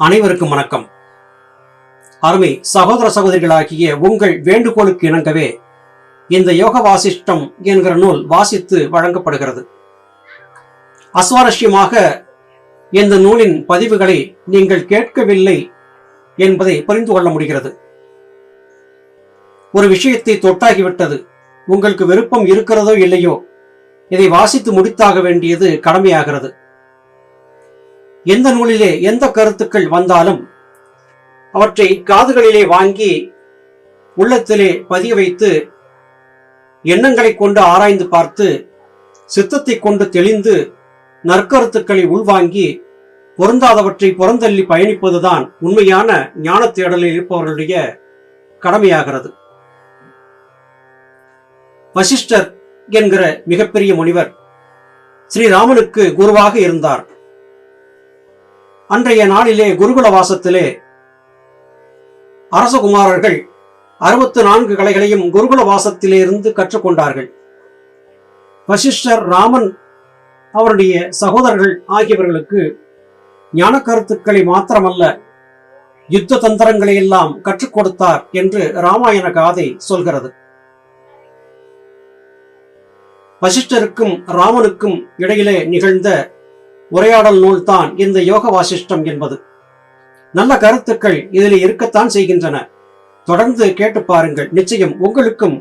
அனைவருக்கும் வணக்கம். அருமை சகோதர சகோதரிகளாகிய உங்கள் வேண்டுகோளுக்கு இணங்கவே இந்த யோக வாசிஷ்டம் என்கிற நூல் வாசித்து வழங்கப்படுகிறது. அஸ்வாரஸ்யமாக இந்த நூலின் பதிவுகளை நீங்கள் கேட்கவில்லை என்பதை புரிந்து கொள்ள முடிகிறது. ஒரு விஷயத்தை தொட்டாகிவிட்டது, உங்களுக்கு விருப்பம் இருக்கிறதோ இல்லையோ இதை வாசித்து முடித்தாக வேண்டியது கடமையாகிறது. எந்த நூலிலே எந்த கருத்துக்கள் வந்தாலும் அவற்றை காதுகளிலே வாங்கி உள்ளத்திலே பதிய வைத்து எண்ணங்களை கொண்டு ஆராய்ந்து பார்த்து சித்தத்தை கொண்டு தெளிந்து நற்கருத்துக்களை உள்வாங்கி பொருந்தாதவற்றை புறந்தள்ளி பயணிப்பதுதான் உண்மையான ஞான தேடலில் இருப்பவர்களுடைய கடமையாகிறது. வசிஷ்டர் என்கிற மிகப்பெரிய முனிவர் ஸ்ரீராமனுக்கு குருவாக இருந்தார். அன்றைய நாளிலே குருகுல வாசத்திலே அரசகுமாரர்கள் 64 கலைகளையும் குருகுல வாசத்திலே இருந்து கற்றுக்கொண்டார்கள். வசிஷ்டர் ராமன் அவருடைய சகோதரர்கள் ஆகியவர்களுக்கு ஞான கருத்துக்களை மாத்திரமல்ல யுத்த தந்திரங்களை எல்லாம் கற்றுக் கொடுத்தார் என்று ராமாயண காதை சொல்கிறது. வசிஷ்டருக்கும் ராமனுக்கும் இடையிலே நிகழ்ந்த உரையாடல் நூல்தான் இந்த யோக வாசிஷ்டம் என்பது. நல்ல கருத்துக்கள் இதில் இருக்கத்தான் செய்கின்றன. தொடர்ந்து கேட்டு பாருங்கள், நிச்சயம் உங்களுக்கும்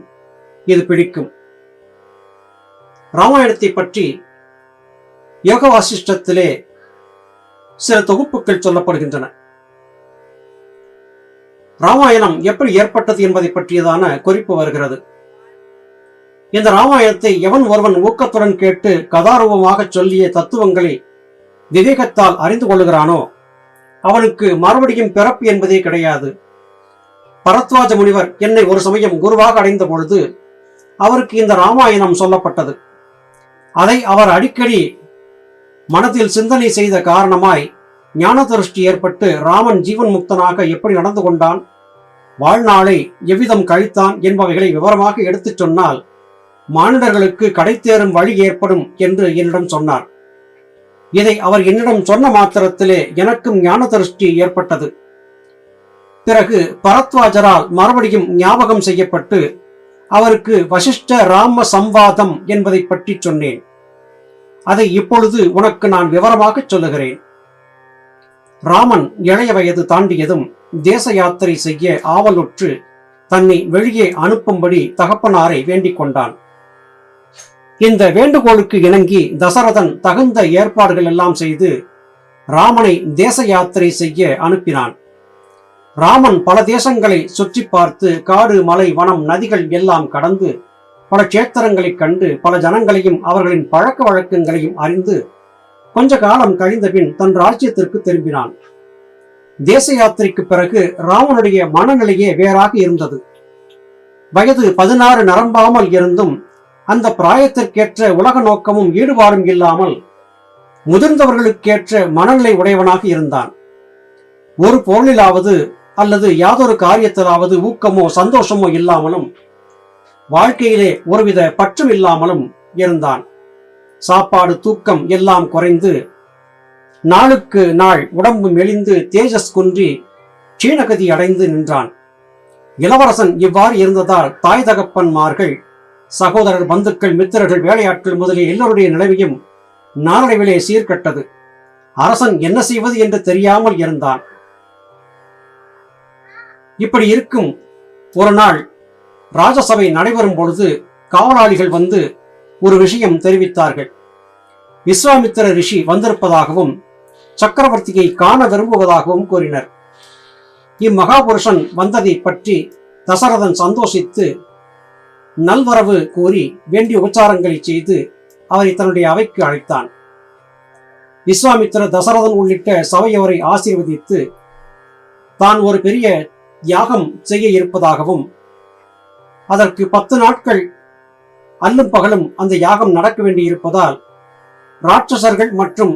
இது பிடிக்கும். ராமாயணத்தை பற்றி யோக வாசிஷ்டத்திலே சில தொகுப்புகள் சொல்லப்படுகின்றன. ராமாயணம் எப்படி ஏற்பட்டது என்பதை பற்றியதான குறிப்பு வருகிறது. இந்த ராமாயணத்தை எவன் ஒருவன் ஊக்கத்துடன் கேட்டு கதாரூபமாக சொல்லிய தத்துவங்களை விவேகத்தால் அறிந்து கொள்ளுகிறானோ அவனுக்கு மறுபடியும் பிறப்பு என்பதே கிடையாது. பரத்வாஜ முனிவர் என்னை ஒரு சமயம் குருவாக அடைந்த பொழுது அவருக்கு இந்த ராமாயணம் சொல்லப்பட்டது. அதை அவர் அடிக்கடி மனதில் சிந்தனை செய்த காரணமாய் ஞான திருஷ்டி ஏற்பட்டு ராமன் ஜீவன் முக்தனாக எப்படி நடந்து கொண்டான், வாழ்நாளை எவ்விதம் கழித்தான் என்பவைகளை விவரமாக எடுத்துச் சொன்னால் மானிடர்களுக்கு கடைத்தேறும் வழி ஏற்படும் என்று என்னிடம் சொன்னார். இதை அவர் என்னிடம் சொன்ன மாத்திரத்திலே எனக்கும் ஞான திருஷ்டி ஏற்பட்டது. பிறகு பரத்வாஜரால் மறுபடியும் ஞாபகம் செய்யப்பட்டு அவருக்கு வசிஷ்ட ராம சம்வாதம் என்பதை பற்றி சொன்னேன். அதை இப்பொழுது உனக்கு நான் விவரமாக சொல்லுகிறேன். ராமன் இளைய வயது தாண்டியதும் தேச யாத்திரை செய்ய ஆவலுற்று தன்னை வெளியே அனுப்பும்படி தகப்பனாரை வேண்டிக் கொண்டான். இந்த வேண்டுகோளுக்கு இணங்கி தசரதன் தகுந்த ஏற்பாடுகள் எல்லாம் செய்து ராமனை தேச யாத்திரை செய்ய அனுப்பினான். ராமன் பல தேசங்களை சுற்றி பார்த்து காடு மலை வனம் நதிகள் எல்லாம் கடந்து பல கஷேத்திரங்களை கண்டு பல ஜனங்களையும் அவர்களின் பழக்க வழக்கங்களையும் அறிந்து கொஞ்ச காலம் கழிந்த பின் தன் ராஜ்யத்திற்கு திரும்பினான். தேச யாத்திரைக்கு பிறகு ராமனுடைய மனநிலையே வேறாக இருந்தது. வயது 16 நிரம்பாமல் இருந்தும் அந்த பிராயத்திற்கேற்ற உலக நோக்கமும் ஈடுபாடும் இல்லாமல் முதிர்ந்தவர்களுக்கேற்ற மனநிலை உடையவனாக இருந்தான். ஒரு பொருளிலாவது அல்லது யாதொரு காரியத்திலாவது ஊக்கமோ சந்தோஷமோ இல்லாமலும் வாழ்க்கையிலே ஒருவித பற்றும் இல்லாமலும் இருந்தான். சாப்பாடு தூக்கம் எல்லாம் குறைந்து நாளுக்கு நாள் உடம்பு மெலிந்து தேஜஸ் குன்றி க்ஷீணகதி அடைந்து நின்றான். இளவரசன் இவ்வாறு இருந்ததால் தாய் தகப்பன்மார்கள், சகோதரர், பந்துக்கள், மித்திரர்கள், வேலையாட்கள் முதலிய எல்லோருடைய நிலைமையும் நாளடைவிலே சீர்கட்டது. அரசன் என்ன செய்வது என்று தெரியாமல் இருந்தான். இப்படி இருக்கும் ஒரு நாள் ராஜசபை நடைபெறும் பொழுது காவலாளிகள் வந்து ஒரு விஷயம் தெரிவித்தார்கள். விஸ்வாமித்திர ரிஷி வந்திருப்பதாகவும் சக்கரவர்த்தியை காண விரும்புவதாகவும் கூறினர். இம்மகாபுருஷன் வந்ததை பற்றி தசரதன் சந்தோஷித்து நல்வரவு கூறி வேண்டிய உபச்சாரங்களை செய்து அவரை தன்னுடைய அவைக்கு அழைத்தான். விஸ்வாமித்திர தசரதன் உள்ளிட்ட சபையோரை ஆசீர்வதித்து தான் ஒரு பெரிய யாகம் செய்ய இருப்பதாகவும் அதற்கு 10 நாட்கள் அல்லும் பகலும் அந்த யாகம் நடக்க வேண்டியிருப்பதால் ராட்சசர்கள் மற்றும்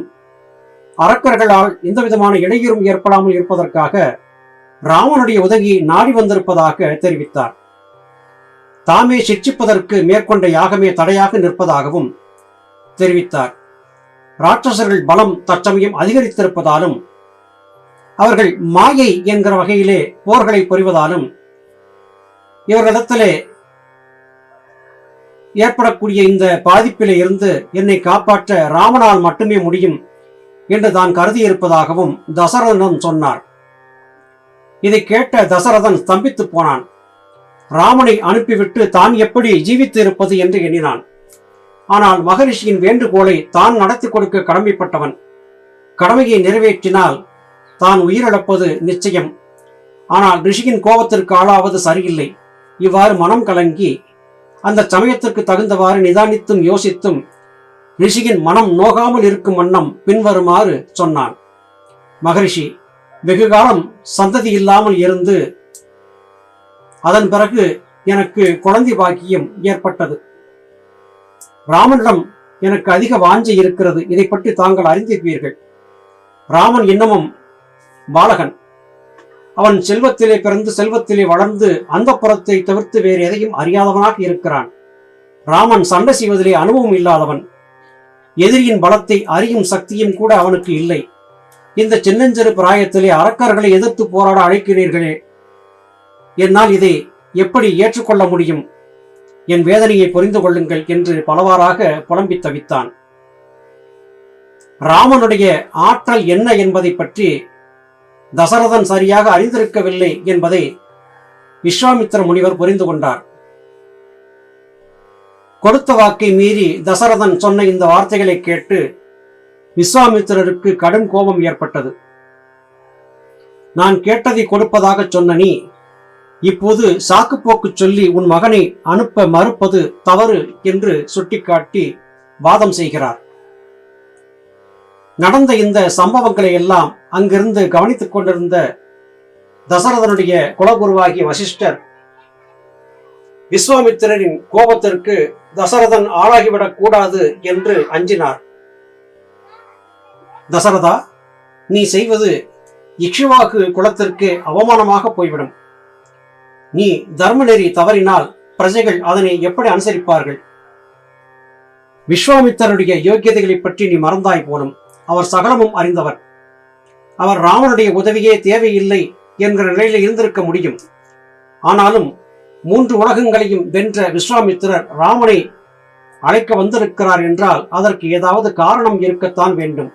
அரக்கர்களால் எந்த விதமான இடையூறும் ஏற்படாமல் இருப்பதற்காக ராமனுடைய உதவியை நாடி வந்திருப்பதாக தெரிவித்தார். தாமே சிக்ஷிப்பதற்கு மேற்கொண்ட யாகமே தடையாக நிற்பதாகவும் தெரிவித்தார். ராட்சசர்கள் பலம் தற்சமயம் அதிகரித்திருப்பதாலும் அவர்கள் மாயை என்கிற வகையிலே போர்களை புரிவதாலும் இவர்களிடத்திலே ஏற்படக்கூடிய இந்த பாதிப்பிலே இருந்து என்னை காப்பாற்ற ராமனால் மட்டுமே முடியும் என்று தான் கருதியிருப்பதாகவும் தசரதனிடம் சொன்னார். இதை கேட்ட தசரதன் ஸ்தம்பித்து போனான். ராமனை அனுப்பிவிட்டு தான் எப்படி ஜீவித்து இருப்பது என்று எண்ணினான். ஆனால் மகரிஷியின் வேண்டுகோளை தான் நடத்தி கொடுக்க கடமைப்பட்டவன். கடமையை நிறைவேற்றினால் தான் உயிரிழப்பது நிச்சயம். ஆனால் ரிஷியின் கோபத்திற்கு ஆளாவது சரியில்லை. இவ்வாறு மனம் கலங்கி அந்த சமயத்திற்கு தகுந்தவாறு நிதானித்தும் யோசித்தும் ரிஷியின் மனம் நோகாமல் இருக்கும் வண்ணம் பின்வருமாறு சொன்னான். மகரிஷி, வெகுகாலம் சந்ததி இல்லாமல் இருந்து அதன் பிறகு எனக்கு குழந்தை பாக்கியம் ஏற்பட்டது. ராமனிடம் எனக்கு அதிக வாஞ்சை இருக்கிறது. இதை பற்றி தாங்கள் அறிந்திருப்பீர்கள். ராமன் இன்னமும் பாலகன். அவன் செல்வத்திலே பிறந்து செல்வத்திலே வளர்ந்து அந்த புறத்தை தவிர்த்து வேறு எதையும் அறியாதவனாக இருக்கிறான். ராமன் சண்டை செய்வதிலே அனுபவம் இல்லாதவன். எதிரியின் பலத்தை அறியும் சக்தியும் கூட அவனுக்கு இல்லை. இந்த சின்னஞ்சிறு பிராயத்திலே அரக்கர்களை எதிர்த்து போராட அழைக்கிறீர்களே, என்னால் இதை எப்படி ஏற்றுக்கொள்ள முடியும்? என் வேதனையை புரிந்து கொள்ளுங்கள் என்று பலவாறாக புலம்பி தவித்தான். ராமனுடைய ஆற்றல் என்ன என்பதை பற்றி தசரதன் சரியாக அறிந்திருக்கவில்லை என்பதை விஸ்வாமித்திர முனிவர் புரிந்து கொண்டார். கொடுத்த வாக்கை மீறி தசரதன் சொன்ன இந்த வார்த்தைகளை கேட்டு விஸ்வாமித்திரருக்கு கடும் கோபம் ஏற்பட்டது. நான் கேட்டதை கொடுப்பதாக சொன்ன நீ இப்போது சாக்குப்போக்கு சொல்லி உன் மகனை அனுப்ப மறுப்பது தவறு என்று சுட்டிக்காட்டி வாதம் செய்கிறார். நடந்த இந்த சம்பவங்களை எல்லாம் அங்கிருந்து கவனித்துக் கொண்டிருந்த தசரதனுடைய குலகுருவாகிய வசிஷ்டர் விஸ்வாமித்திரரின் கோபத்திற்கு தசரதன் ஆளாகிவிடக் கூடாது என்று அஞ்சினார். தசரதா, நீ செய்வது இக்ஷுவாகு குலத்திற்கு அவமானமாக போய்விடும். நீ தர்மநெறி தவறினால் பிரஜைகள் அதனை எப்படி அனுசரிப்பார்கள்? விஸ்வாமித்திரருடைய யோக்கியதைகளை பற்றி நீ மறந்தாய் போலும். அவர் சகலமும் அறிந்தவர். அவர் ராமனுடைய உதவியே தேவையில்லை என்கிற நிலையில் இருந்திருக்க முடியும். ஆனாலும் 3 உலகங்களையும் வென்ற விஸ்வாமித்திரர் ராமனை அழைக்க வந்திருக்கிறார் என்றால் அதற்கு ஏதாவது காரணம் இருக்கத்தான் வேண்டும்.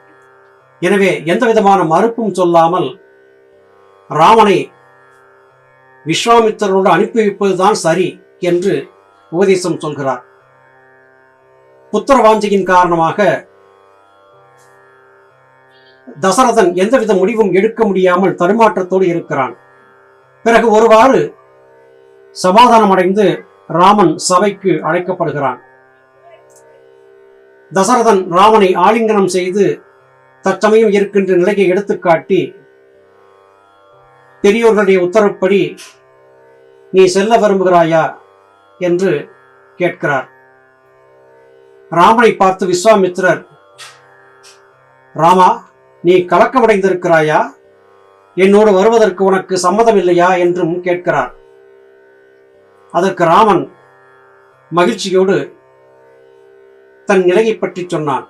எனவே எந்த விதமான மறுப்பும் சொல்லாமல் ராமனை விஸ்வாமித்திரரோடு அனுப்பி வைப்பதுதான் சரி என்று உபதேசம் சொல்கிறார். புத்திரவாஞ்சையின் காரணமாக தசரதன் எந்தவித முடிவும் எடுக்க முடியாமல் தடுமாற்றத்தோடு இருக்கிறான். பிறகு ஒருவாறு சமாதானமடைந்து ராமன் சபைக்கு அழைக்கப்படுகிறான். தசரதன் ராமனை ஆலிங்கனம் செய்து தற்சமயம் இருக்கின்ற நிலையை எடுத்துக்காட்டி பெரியோர்களுடைய உத்தரவுப்படி நீ செல்ல விரும்புகிறாயா என்று கேட்கிறார். ராமனை பார்த்து விஸ்வாமித்திரர், ராமா, நீ கலக்கமடைந்திருக்கிறாயா? என்னோடு வருவதற்கு உனக்கு சம்மதம் இல்லையா என்றும் கேட்கிறார். அதற்கு ராமன் மகிழ்ச்சியோடு தன் நிலையை பற்றி சொன்னான்.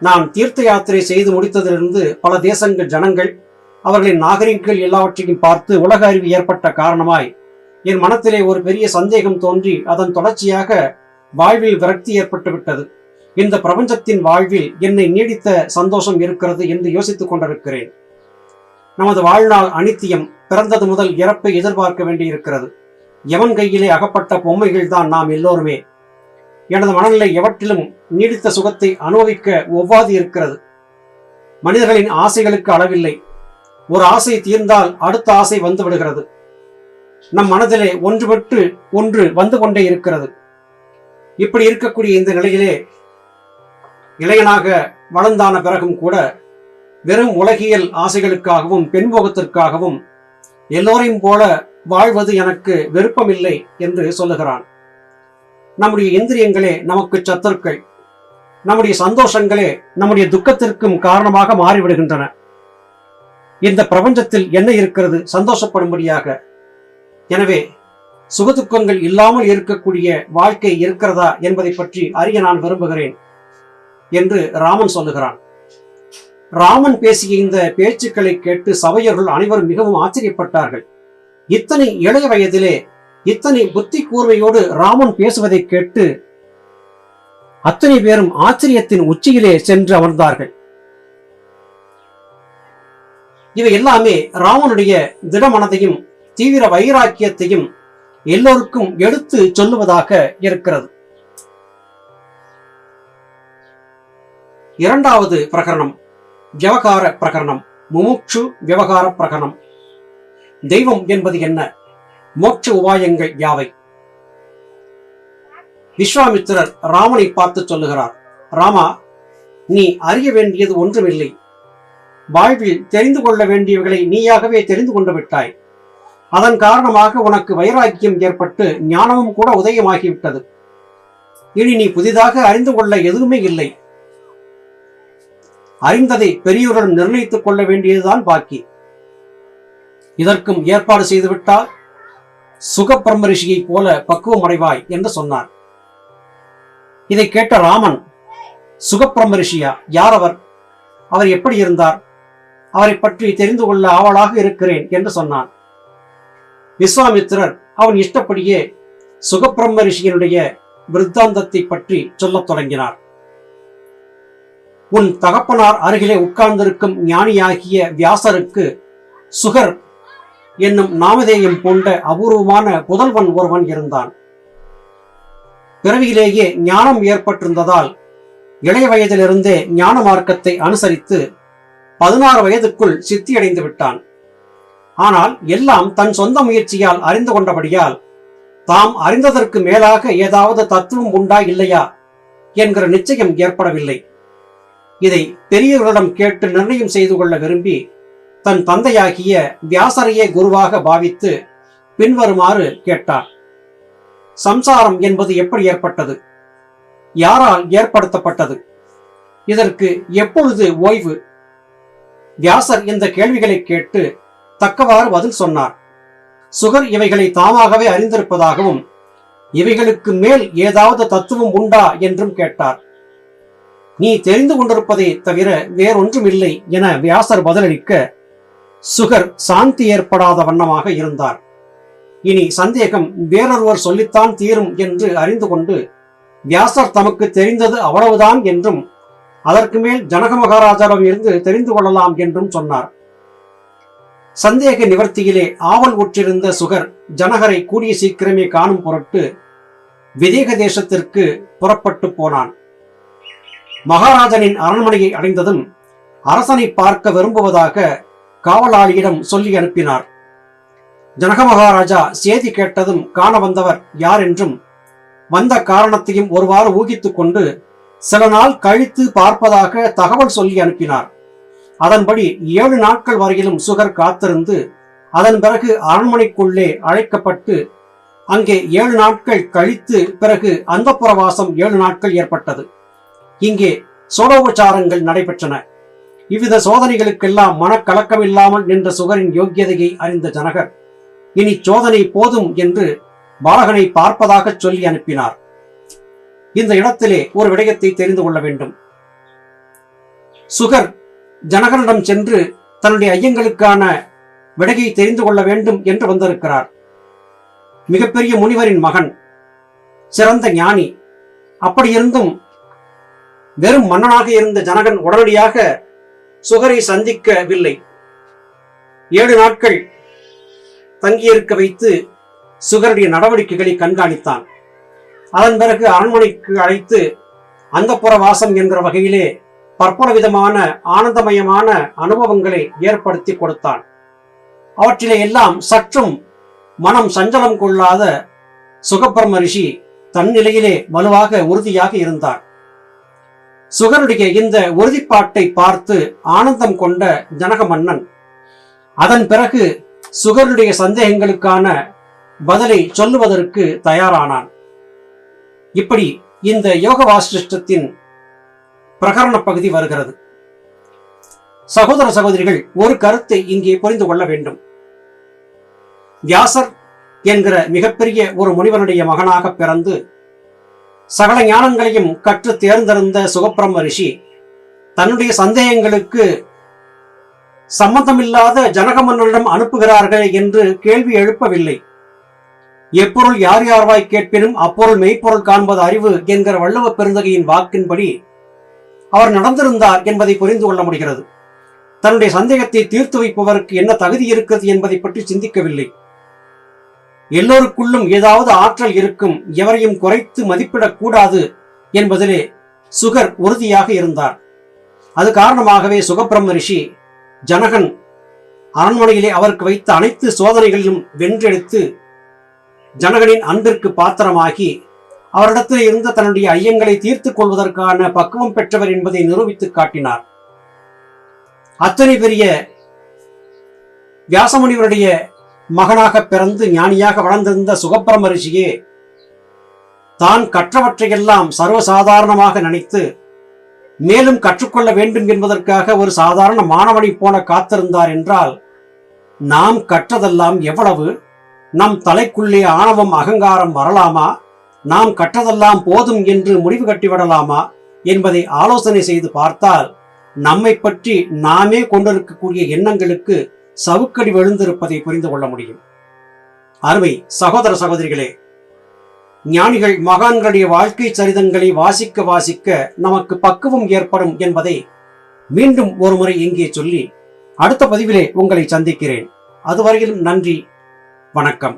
நான் தீர்த்த யாத்திரை செய்து முடித்ததிலிருந்து பல தேசங்கள் ஜனங்கள் அவர்களின் நாகரிகங்கள் எல்லாவற்றையும் பார்த்து உலக அறிவு ஏற்பட்ட காரணமாய் என் மனத்திலே ஒரு பெரிய சந்தேகம் தோன்றி அதன் தொடர்ச்சியாக வாழ்வில் விரக்தி ஏற்பட்டு விட்டது. இந்த பிரபஞ்சத்தின் வாழ்வில் என்னை நீடித்த சந்தோஷம் இருக்கிறது என்று யோசித்துக் கொண்டிருக்கிறேன். நமது வாழ்நாள் அனித்தியம். பிறந்தது முதல் இறப்பை எதிர்பார்க்க வேண்டியிருக்கிறது. எவன் கையிலே அகப்பட்ட பொம்மைகள் தான் நாம் எல்லோருமே. எனது மனநிலை எவற்றிலும் நீடித்த சுகத்தை அனுபவிக்க ஒவ்வாது இருக்கிறது. மனிதர்களின் ஆசைகளுக்கு அளவில்லை. ஒரு ஆசை தீர்ந்தால் அடுத்த ஆசை வந்து விடுகிறது. நம் மனதிலே ஒன்று விட்டு ஒன்று வந்து கொண்டே இருக்கிறது. இப்படி இருக்கக்கூடிய இந்த நிலையிலே இளையனாக வளர்ந்தான பிறகும் கூட வெறும் உலகியல் ஆசைகளுக்காகவும் பெண்போகத்திற்காகவும் எல்லோரையும் போல வாழ்வது எனக்கு விருப்பமில்லை என்று சொல்லுகிறான். நம்முடைய இந்திரியங்களே நமக்கு சத்துருக்கள். நம்முடைய சந்தோஷங்களே நம்முடைய துக்கத்திற்கும் காரணமாக மாறிவிடுகின்றன. இந்த பிரபஞ்சத்தில் என்ன இருக்கிறது சந்தோஷப்படும்படியாக? எனவே சுகதுக்கங்கள் இல்லாமல் இருக்கக்கூடிய வாழ்க்கை இருக்கிறதா என்பதை பற்றி அறிய நான் விரும்புகிறேன் என்று ராமன் சொல்லுகிறான். ராமன் பேசிய இந்த பேச்சுக்களை கேட்டு சபையர்கள் அனைவரும் மிகவும் ஆச்சரியப்பட்டார்கள். இத்தனை இளைய வயதிலே இத்தனை புத்தி கூர்மையோடு ராமன் பேசுவதை கேட்டு அத்தனை பேரும் ஆச்சரியத்தின் உச்சியிலே சென்று அமர்ந்தார்கள். இவை எல்லாமே ராமனுடைய திடமனதையும் தீவிர வைராக்கியத்தையும் எல்லோருக்கும் எடுத்து சொல்லுவதாக இருக்கிறது. இரண்டாவது பிரகரணம் விவகார பிரகரணம், முமுட்சு விவகார பிரகரணம். தெய்வம் என்பது என்ன? மோட்ச உபாயங்கள் யாவை? விஸ்வாமித்திரர் ராமனை பார்த்து சொல்லுகிறார், ராமா, நீ அறிய வேண்டியது ஒன்றுமில்லை. வாழ்வில் தெரிந்து கொள்ள வேண்டியவர்களை நீயாகவே தெரிந்து கொண்டு விட்டாய். அதன் காரணமாக உனக்கு வைராக்கியம் ஏற்பட்டு ஞானமும் கூட உதயமாகிவிட்டது. இனி நீ புதிதாக அறிந்து கொள்ள எதுவுமே இல்லை. அறிந்ததை பெரியோருடன் நிர்ணயித்துக் கொள்ள வேண்டியதுதான் பாக்கி. இதற்கும் ஏற்பாடு செய்துவிட்டால் சுகபிரம்ம ரிஷியை போல பக்குவம் அடைவாய் என்று சொன்னார். இதை கேட்ட ராமன், சுகபிரம்ம ரிஷியா? யார் அவர்? அவர் எப்படி இருந்தார்? அவரை பற்றி தெரிந்து கொள்ள ஆவலாக இருக்கிறேன் என்று சொன்னான். விஸ்வாமித்திரர் அவன் இஷ்டப்படியே சுகபிரம்ம ரிஷியனுடைய விருத்தாந்தத்தை பற்றி சொல்லத் தொடங்கினார். உன் தகப்பனார் அருகிலே உட்கார்ந்திருக்கும் ஞானியாகிய வியாசருக்கு சுகர் என்னும் நாமதேயம் போன்ற அபூர்வமான புதல்வன் ஒருவன் இருந்தான். பிறவியிலேயே ஞானம் ஏற்பட்டிருந்ததால் இளைய வயதிலிருந்தே ஞான மார்க்கத்தை அனுசரித்து 16 வயதுக்குள் சித்தியடைந்து விட்டான். ஆனால் எல்லாம் தன் சொந்த முயற்சியால் அறிந்து கொண்டபடியால் தாம் அறிந்ததற்கு மேலாக ஏதாவது தத்துவம் உண்டா இல்லையா என்கிற நிச்சயம் ஏற்படவில்லை. இதை பெரியவர்களிடம் கேட்டு நிர்ணயம் செய்து கொள்ள விரும்பி தன் தந்தையாகிய வியாசரையே குருவாக பாவித்து பின்வருமாறு கேட்டார். சம்சாரம் என்பது எப்படி ஏற்பட்டது? யாரால் ஏற்படுத்தப்பட்டது? இதற்கு எப்பொழுது ஓய்வு? வியாசர் இந்த கேள்விகளை கேட்டு தக்கவாறு பதில் சொன்னார். சுகர் இவைகளை தாமாகவே அறிந்திருப்பதாகவும் இவைகளுக்கு மேல் ஏதாவது தத்துவம் உண்டா என்றும் கேட்டார். நீ தெரிந்து கொண்டிருப்பதை தவிர வேறொன்றுமில்லை என வியாசர் பதிலளிக்க சுகர் சாந்தி ஏற்படாத வண்ணமாக இருந்தார். இனி சந்தேகம் வேறொருவர் சொல்லித்தான் தீரும் என்று அறிந்து கொண்டு வியாசர் தமக்கு தெரிந்தது அவ்வளவுதான் என்றும் அதற்கு மேல் ஜனக மகாராஜாவிடம் இருந்து தெரிந்து கொள்ளலாம் என்றும் சொன்னார். சந்தேக நிவர்த்தியிலே ஆவல் உற்றிருந்த சுகர் ஜனகரை கூடிய சீக்கிரமே காணும் பொருட்டு விதேக தேசத்திற்கு புறப்பட்டு போனான். மகாராஜனின் அரண்மனையை அடைந்ததும் அரசனை பார்க்க விரும்புவதாக காவலாளியிடம் சொல்லி அனுப்பினார். ஜனக மகாராஜா செய்தி கேட்டதும் காண வந்தவர் யார் என்றும் வந்த காரணத்தையும் ஒருவாறு ஊகித்துக் கொண்டு சில நாள் கழித்து பார்ப்பதாக தகவல் சொல்லி அனுப்பினார். அதன்படி 7 நாட்கள் வரையிலும் சுகர் காத்திருந்து அதன் பிறகு அரண்மனைக்குள்ளே அழைக்கப்பட்டு அங்கே 7 நாட்கள் கழித்து பிறகு அந்தப்புறவாசம் 7 நாட்கள் ஏற்பட்டது. இங்கே சோடோபச்சாரங்கள் நடைபெற்றன. இவ்வித சோதனைகளுக்கெல்லாம் மனக்கலக்கமில்லாமல் நின்ற சுகரின் யோக்கியதையை அறிந்த ஜனகர் இனி சோதனை போதும் என்று பாலகனை பார்ப்பதாக சொல்லி அனுப்பினார். இந்த இடத்திலே ஒரு விடயத்தை தெரிந்து கொள்ள வேண்டும். சுகர் ஜனகரிடம் சென்று தன்னுடைய ஐயங்களுக்கான விடையை தெரிந்து கொள்ள வேண்டும் என்று வந்திருக்கிறார். மிகப்பெரிய முனிவரின் மகன், சிறந்த ஞானி. அப்படியிருந்தும் வெறும் மன்னனாக இருந்த ஜனகன் உடனடியாக சுகரை சந்திக்கவில்லை. 7 நாட்கள் தங்கியிருக்க வைத்து சுகருடைய நடவடிக்கைகளை கண்காணித்தான். அதன் பிறகு அரண்மனைக்கு அழைத்து அந்தப்புற வாசம் என்கிற வகையிலே பற்பல விதமான ஆனந்தமயமான அனுபவங்களை ஏற்படுத்தி கொடுத்தான். அவற்றிலே எல்லாம் சற்றும் மனம் சஞ்சலம் கொள்ளாத சுகபிரம்ம ரிஷி தன் நிலையிலே வலுவாக உறுதியாக இருந்தார். சுகருடைய இந்த உறுதிப்பாட்டை பார்த்து ஆனந்தம் கொண்ட ஜனக மன்னன் அதன் பிறகு சுகருடைய சந்தேகங்களுக்கான பதிலை சொல்லுவதற்கு தயாரானான். இப்படி இந்த யோக வாசிஷ்டத்தின் பிரகரண பகுதி வருகிறது. சகோதர சகோதரிகள், ஒரு கருத்தை இங்கே புரிந்து கொள்ள வேண்டும். வியாசர் என்கிற மிகப்பெரிய ஒரு முனிவனுடைய மகனாக பிறந்து சகல ஞானங்களையும் கற்று தேர்ந்தெடுந்த சுகபிரம்ம ரிஷி தன்னுடைய சந்தேகங்களுக்கு சம்மந்தமில்லாத ஜனக மன்னரிடம் அனுப்புகிறார்கள் என்று கேள்வி எழுப்பவில்லை. எப்பொருள் யார் யார்வாய் கேட்பினும் அப்பொருள் மெய்ப்பொருள் காண்பது அறிவு என்கிற வள்ளுவ பெருந்தகையின் வாக்கின்படி அவர் நடந்திருந்தார் என்பதை புரிந்து கொள்ள முடிகிறது. தன்னுடைய சந்தேகத்தை தீர்த்து வைப்பவருக்கு என்ன தகுதி இருக்கிறது என்பதை பற்றி சிந்திக்கவில்லை. எல்லோருக்குள்ளும் ஏதாவது ஆற்றல் இருக்கும், எவரையும் குறைத்து மதிப்பிடக்கூடாது என்பதிலே சுகர் உறுதியாக இருந்தார். அது காரணமாகவே சுகபிரம்ம ரிஷி ஜனகன் அரண்மனையிலே அவருக்கு வைத்த அனைத்து சோதனைகளிலும் வென்றெடுத்து ஜனகனின் அன்பிற்கு பாத்திரமாகி அவரிடத்தில் இருந்த தன்னுடைய ஐயங்களை தீர்த்துக் கொள்வதற்கான பக்குவம் பெற்றவர் என்பதை நிரூபித்து காட்டினார். அத்தனை பெரிய வியாசமுனிவருடைய மகனாக பிறந்து ஞானியாக வளர்ந்திருந்த சுகபிரம்ம ரிஷியே தான் கற்றவற்றையெல்லாம் சர்வசாதாரணமாக நினைத்து மேலும் கற்றுக்கொள்ள வேண்டும் என்பதற்காக ஒரு சாதாரண மாணவனை போல காத்திருந்தார் என்றால், நாம் கற்றதெல்லாம் எவ்வளவு? நம் தலைக்குள்ளே ஆணவம் அகங்காரம் வரலாமா? நாம் கற்றதெல்லாம் போதும் என்று முடிவு கட்டிவிடலாமா என்பதை ஆலோசனை செய்து பார்த்தால் நம்மை பற்றி நாமே கொண்டிருக்கக்கூடிய எண்ணங்களுக்கு சவுக்கடி விழுந்திருப்பதை புரிந்து கொள்ள முடியும். அருமை சகோதர சகோதரிகளே, ஞானிகள் மகான்களுடைய வாழ்க்கை சரிதங்களை வாசிக்க வாசிக்க நமக்கு பக்குவம் ஏற்படும் என்பதை மீண்டும் ஒரு முறை இங்கே சொல்லி அடுத்த பதிவிலே உங்களை சந்திக்கிறேன். அதுவரையிலும் நன்றி, வணக்கம்.